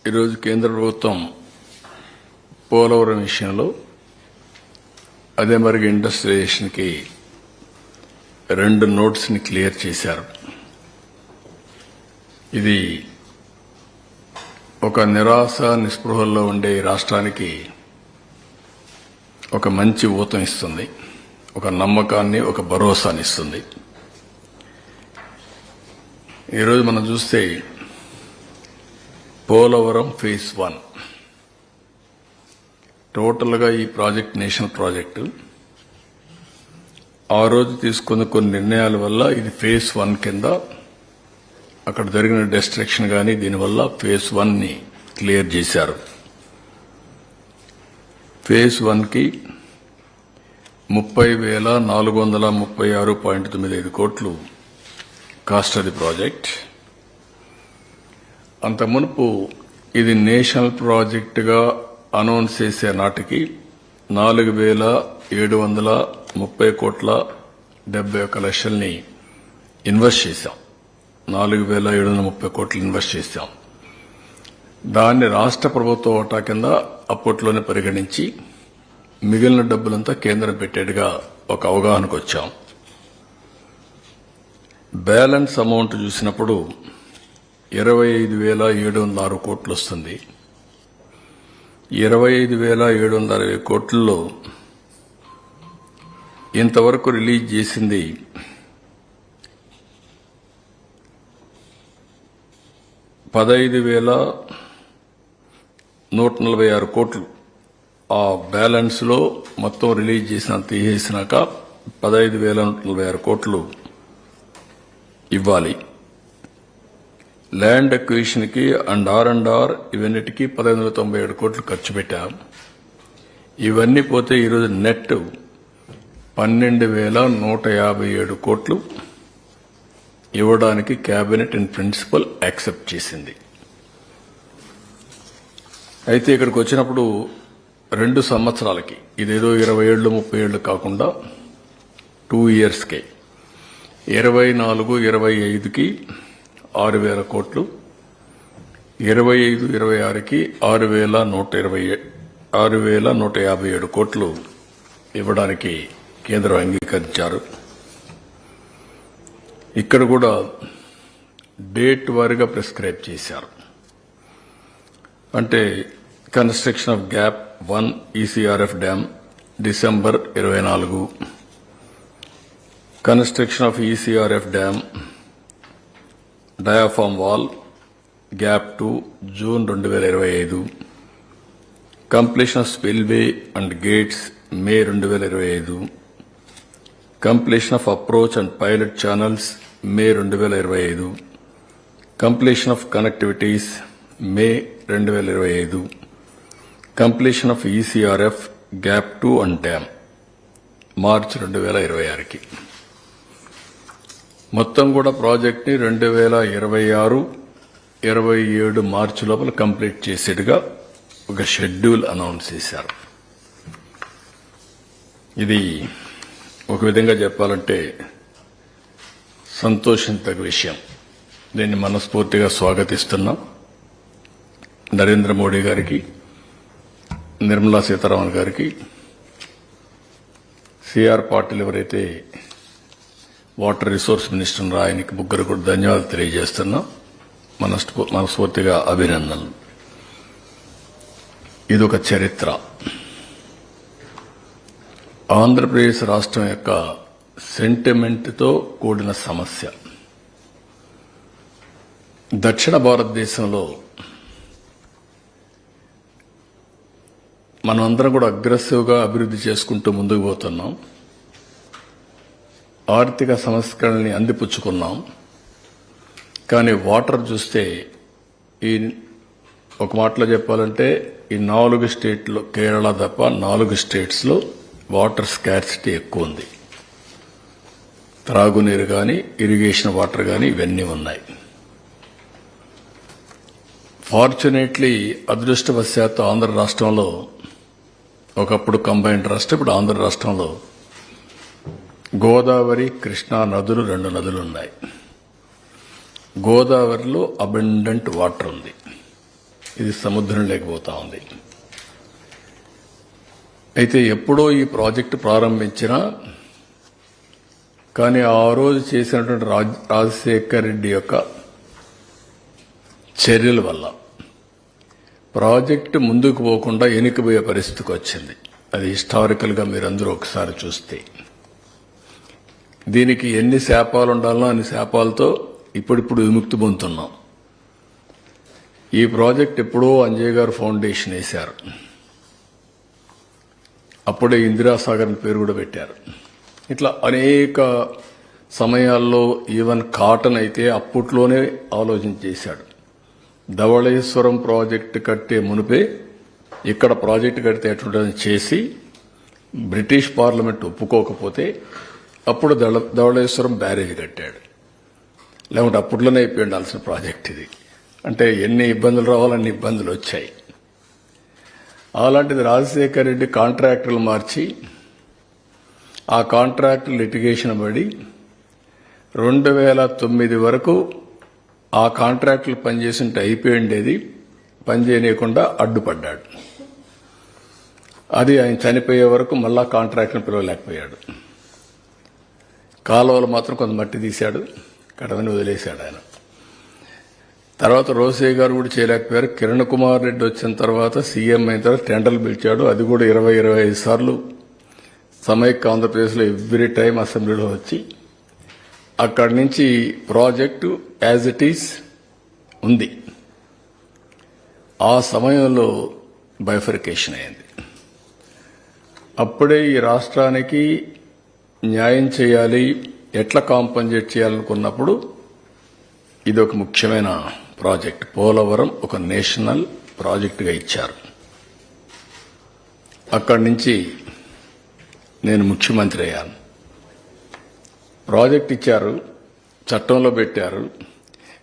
ఈరోజు కేంద్ర ప్రభుత్వం పోలవరం విషయంలో అదే మరి ఇండస్ట్రియలైజేషన్కి 2 నోట్స్ని క్లియర్ చేశారు. ఇది ఒక నిరాశ నిస్పృహల్లో ఉండే రాష్ట్రానికి ఒక మంచి ఊతం ఇస్తుంది, ఒక నమ్మకాన్ని, ఒక భరోసాని ఇస్తుంది. ఈరోజు మనం చూస్తే పోలవరం ఫేజ్ 1 టోటల్గా ఈ ప్రాజెక్ట్ నేషనల్ ప్రాజెక్టు. ఆ రోజు తీసుకున్న కొన్ని నిర్ణయాల వల్ల ఇది ఫేజ్ 1 కింద అక్కడ జరిగిన డిస్ట్రక్షన్ కానీ దీనివల్ల ఫేజ్ 1ని క్లియర్ చేశారు. ఫేజ్ 1కి 30,436.95 కోట్లు కాస్ట్ ఆఫ్ ది ప్రాజెక్ట్. అంత మునుపు ఇది నేషనల్ ప్రాజెక్టుగా అనౌన్స్ చేసే నాటికి 4,730,70,71,00,000ని ఇన్వెస్ట్ చేశాం. 4,730 కోట్లు ఇన్వెస్ట్ చేశాం. దాన్ని రాష్ట్ర ప్రభుత్వ వాటా కింద అప్పట్లోనే పరిగణించి మిగిలిన డబ్బులంతా కేంద్రం పెట్టేట్టుగా ఒక అవగాహనకు వచ్చాం. బ్యాలెన్స్ అమౌంట్ చూసినప్పుడు 25,706 కోట్లు వస్తుంది. 25,760 కోట్లలో ఇంతవరకు రిలీజ్ చేసింది 15,146 కోట్లు. ఆ బ్యాలెన్స్ లో మొత్తం రిలీజ్ తీసేసినాక 15,146 కోట్లు ఇవ్వాలి. ల్యాండ్ అక్విజిషన్ కి అండ్ ఆర్ ఇవన్నిటికీ 1,597 కోట్లు ఖర్చు పెట్టాం. ఇవన్నీ పోతే ఈరోజు నెట్ 12,157 కోట్లు ఇవ్వడానికి కేబినెట్ ఇన్ ప్రిన్సిపల్ యాక్సెప్ట్ చేసింది. అయితే ఇక్కడికి వచ్చినప్పుడు 2 సంవత్సరాలకి, ఇదేదో 20 ఏళ్ళు 30 ఏళ్ళు కాకుండా 2 ఇయర్స్కే 24-25కి 6,000 కోట్లు, 25-26కి 6,157 కోట్లు ఇవ్వడానికి కేంద్రం అంగీకరించారు. ఇక్కడ కూడా డేట్ వారీగా ప్రిస్క్రైబ్ చేశారు. అంటే construction of gap 1 ECRF dam December 24, construction of ECRF dam diaphragm wall gap 2 June 2025, completion of spillway and gates May 2025, completion of approach and pilot channels May 2025, completion of connectivities May 2025, completion of ECRF gap 2 and dam March 2026కి. మొత్తం కూడా ప్రాజెక్ట్ని 2026-27 మార్చి లోపల complete చేసేట్టుగా ఒక schedule announce చేశారు. ఇది ఒక విధంగా చెప్పాలంటే సంతోషించదగ్గ విషయం. దీన్ని మనస్ఫూర్తిగా స్వాగతిస్తున్నాం. నరేంద్ర మోడీ గారికి, నిర్మలా సీతారామన్ గారికి, సిఆర్ పాటిల్ ఎవరైతే వాటర్ రిసోర్స్ మినిస్టర్ ఆయనకి ముగ్గురు కూడా ధన్యవాదాలు తెలియజేస్తున్నాం. మనస్ఫూర్తిగా అభినందనలు. ఇదొక చరిత్ర. ఆంధ్రప్రదేశ్ రాష్ట్రం యొక్క సెంటిమెంట్తో కూడిన సమస్య. దక్షిణ భారతదేశంలో మనమందరం కూడా అగ్రెసివ్గా అభివృద్ధి చేసుకుంటూ ముందుకు పోతున్నాం. ఆర్థిక సంస్కరణల్ని అందిపుచ్చుకున్నాం. కానీ వాటర్ చూస్తే ఒక మాటలో చెప్పాలంటే ఈ 4 స్టేట్లో, కేరళ తప్ప 4 స్టేట్స్లో వాటర్ స్కార్సిటీ ఎక్కువ ఉంది. త్రాగునీరు కానీ, ఇరిగేషన్ వాటర్ కానీ ఇవన్నీ ఉన్నాయి. ఫార్చునేట్లీ అదృష్టవశాత్తు ఆంధ్ర రాష్ట్రంలో, ఒకప్పుడు కంబైన్డ్ రాష్ట్రం, ఇప్పుడు ఆంధ్ర రాష్ట్రంలో గోదావరి, కృష్ణా నదులు 2 నదులు ఉన్నాయి. గోదావరిలో అబండెంట్ వాటర్ ఉంది. ఇది సముద్రం లేకపోతా ఉంది. అయితే ఎప్పుడో ఈ ప్రాజెక్టు ప్రారంభించినా కానీ ఆ రోజు చేసినటువంటి రాజశేఖర్ రెడ్డి యొక్క చర్యల వల్ల ప్రాజెక్టు ముందుకు పోకుండా వెనుకబోయే పరిస్థితికి వచ్చింది. అది హిస్టారికల్గా మీరందరూ ఒకసారి చూస్తే దీనికి ఎన్ని శాపాలు ఉండాలో అన్ని శాపాలతో ఇప్పుడిప్పుడు విముక్తి పొందుతున్నాం. ఈ ప్రాజెక్ట్ ఎప్పుడో అంజయ్ గారు ఫౌండేషన్ వేశారు. అప్పుడే ఇందిరాసాగర్ పేరు కూడా పెట్టారు. ఇట్లా అనేక సమయాల్లో ఈవెన్ కాటన్ అయితే అప్పట్లోనే ఆలోచన చేశాడు. ధవళేశ్వరం ప్రాజెక్టు కట్టే మునిపే ఇక్కడ ప్రాజెక్టు కడితే ఎటువంటి చేసి బ్రిటిష్ పార్లమెంట్ ఒప్పుకోకపోతే అప్పుడు ధవళేశ్వరం బ్యారేజ్ కట్టాడు. లేకుంటే అప్పట్లోనే అయిపోయి ఉండాల్సిన ప్రాజెక్ట్ ఇది. అంటే ఎన్ని ఇబ్బందులు రావాలన్ని ఇబ్బందులు వచ్చాయి. అలాంటిది రాజశేఖర్ రెడ్డి కాంట్రాక్టర్లు మార్చి ఆ కాంట్రాక్ట్ లిటిగేషన్ పడి 2009 వరకు ఆ కాంట్రాక్టులు పనిచేస్తుంటే అయిపోయి ఉండేది, పనిచేయకుండా అడ్డుపడ్డాడు. అది ఆయన చనిపోయే వరకు మళ్ళా కాంట్రాక్ట్ను పిలవలేకపోయాడు. కాలువలు మాత్రం కొంత మట్టి తీశాడు, కడవని వదిలేశాడు ఆయన. తర్వాత రోసే గారు కూడా చేయలేకపోయారు. కిరణ్ కుమార్ రెడ్డి వచ్చిన తర్వాత సీఎం అయిన తర్వాత టెండర్లు పిలిచాడు. అది కూడా 20-25 సార్లు సమైక్య ఆంధ్రప్రదేశ్లో ఎవ్రీ టైం అసెంబ్లీలో వచ్చి అక్కడి నుంచి ప్రాజెక్టు యాజ్ ఇట్ ఈస్ ఉంది. ఆ సమయంలో బైఫర్కేషన్ అయింది. అప్పుడే ఈ రాష్ట్రానికి న్యాయం చేయాలి, ఎట్లా కాంపన్సేట్ చేయాలనుకున్నప్పుడు ఇది ఒక ముఖ్యమైన ప్రాజెక్ట్. పోలవరం ఒక నేషనల్ ప్రాజెక్టుగా ఇచ్చారు. అక్కడి నుంచి నేను ముఖ్యమంత్రి అయ్యాను. ప్రాజెక్ట్ ఇచ్చారు, చట్టంలో పెట్టారు,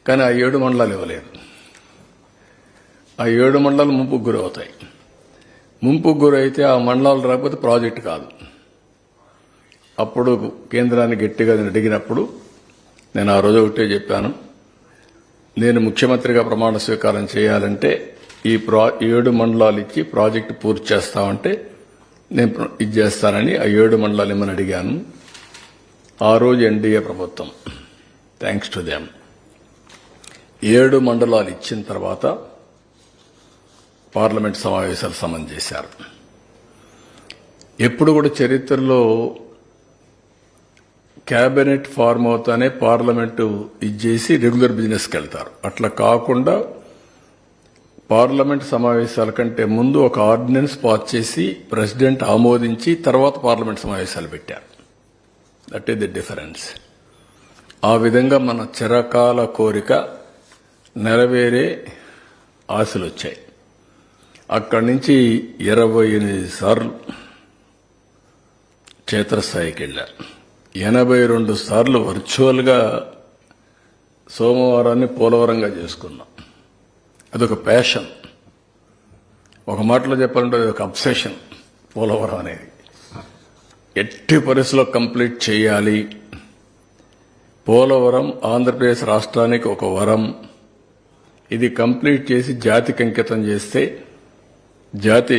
కానీ ఆ 7 మండలాలు ఇవ్వలేదు. ఆ 7 మండలాలు ముంపుకు గురవుతాయి. ముంపుకు గురైతే ఆ మండలాలు రాకపోతే ప్రాజెక్టు కాదు. అప్పుడు కేంద్రాన్ని గట్టిగా అడిగినప్పుడు నేను ఆ రోజు ఒకటే చెప్పాను, నేను ముఖ్యమంత్రిగా ప్రమాణ స్వీకారం చేయాలంటే ఈ 7 మండలాలు ఇచ్చి ప్రాజెక్టు పూర్తి చేస్తామంటే నేను ఇది చేస్తానని ఆ 7 మండలాలు ఇమ్మని అడిగాను. ఆ రోజు ఎన్డీఏ ప్రభుత్వం, థ్యాంక్స్ టు దెమ్, 7 మండలాలు ఇచ్చిన తర్వాత పార్లమెంట్ సమావేశాలు సమన్ చేశారు. ఎప్పుడు కూడా చరిత్రలో క్యాబినెట్ ఫార్మ్ అవుతానే పార్లమెంటు ఇచ్చేసి రెగ్యులర్ బిజినెస్కి వెళ్తారు. అట్లా కాకుండా పార్లమెంట్ సమావేశాల కంటే ముందు ఒక ఆర్డినెన్స్ పాస్ చేసి ప్రెసిడెంట్ ఆమోదించి తర్వాత పార్లమెంట్ సమావేశాలు పెట్టారు. That is the difference. ఆ విధంగా మన చిరకాల కోరిక నెరవేరే ఆశలు వచ్చాయి. అక్కడి నుంచి 28 సార్లు క్షేత్రస్థాయికి వెళ్ళారు. 82 సార్లు వర్చువల్గా సోమవారాన్ని పోలవరంగా చేసుకున్నాం. అదొక ప్యాషన్. ఒక మాటలో చెప్పాలంటే అది ఒక అబ్సెషన్. పోలవరం అనేది ఎట్టి పరిస్థితుల్లో కంప్లీట్ చేయాలి. పోలవరం ఆంధ్రప్రదేశ్ రాష్ట్రానికి ఒక వరం. ఇది కంప్లీట్ చేసి జాతికి అంకితం చేస్తే జాతి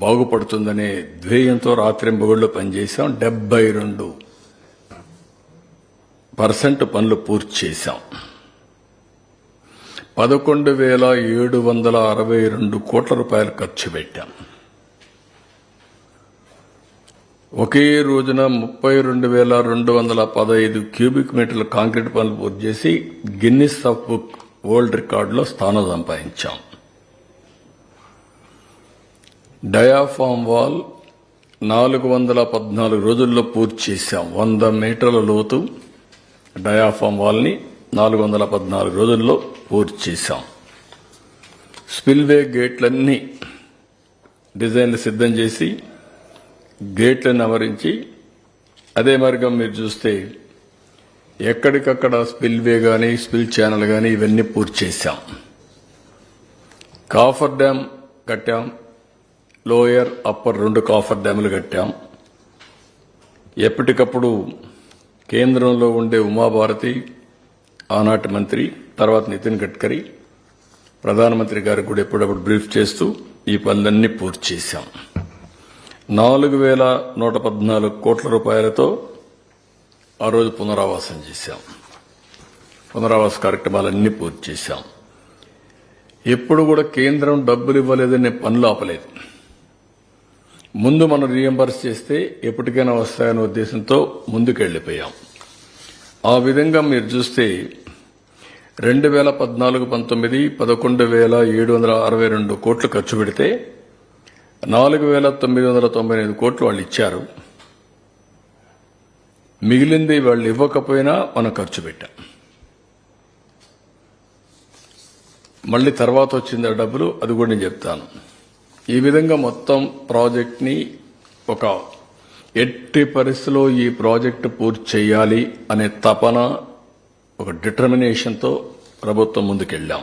బాగుపడుతుందనే ధ్యేయంతో రాత్రింబగళ్ళు పనిచేశాం. 72% పనులు పూర్తి చేశాం. 11,762 కోట్ల రూపాయలు ఖర్చు పెట్టాం. ఒకే రోజున 32,215 క్యూబిక్ మీటర్ల కాంక్రీట్ పనులు పూర్తి చేసి గిన్నిస్ ఆఫ్ బుక్ వరల్డ్ రికార్డులో స్థానం సంపాదించాం. డయాఫామ్ వాల్ 414 రోజుల్లో పూర్తి చేశాం. 100 మీటర్ల లోతు డయాఫామ్ వాల్ని 414 రోజుల్లో పూర్తి చేశాం. స్పిల్వే గేట్లన్నీ డిజైన్లు సిద్ధం చేసి గేట్లను అమరించి అదే మార్గం మీరు చూస్తే ఎక్కడికక్కడ స్పిల్వే కానీ స్పిల్ ఛానల్ కానీ ఇవన్నీ పూర్తి చేశాం. కాఫర్ డ్యామ్ కట్టాం. లోయర్ అప్పర్ 2 కాఫర్ డ్యాములు కట్టాం. ఎప్పటికప్పుడు కేంద్రంలో ఉండే ఉమాభారతి, ఆనాటి మంత్రి, తర్వాత నితిన్ గడ్కరీ ప్రధానమంత్రి గారికి కూడా ఎప్పుడప్పుడు బ్రీఫ్ చేస్తూ ఈ పనులన్నీ పూర్తి చేశాం. 4,114 కోట్ల రూపాయలతో ఆ రోజు పునరావాసం చేశాం. పునరావాస కార్యక్రమాలన్నీ పూర్తి చేశాం. ఎప్పుడు కూడా కేంద్రం డబ్బులు ఇవ్వలేదని పనులు ఆపలేదు. ముందు మనం రీఎంబర్స్ చేస్తే ఎప్పటికైనా వస్తాయనే ఉద్దేశంతో ముందుకెళ్లిపోయాం. ఆ విధంగా మీరు చూస్తే 2014-19 11,762 కోట్లు ఖర్చు పెడితే 4,998 కోట్లు వాళ్ళు ఇచ్చారు. మిగిలింది వాళ్ళు ఇవ్వకపోయినా మనం ఖర్చు పెట్టాం. మళ్ళీ తర్వాత వచ్చింది ఆ డబ్బులు, అది కూడా నేను చెప్తాను. ఈ విధంగా మొత్తం ప్రాజెక్ట్ని ఒక ఎట్టి పరిస్థితిలో ఈ ప్రాజెక్టు పూర్తి చేయాలి అనే తపన, ఒక డిటర్మినేషన్తో ప్రభుత్వం ముందుకెళ్ళాం.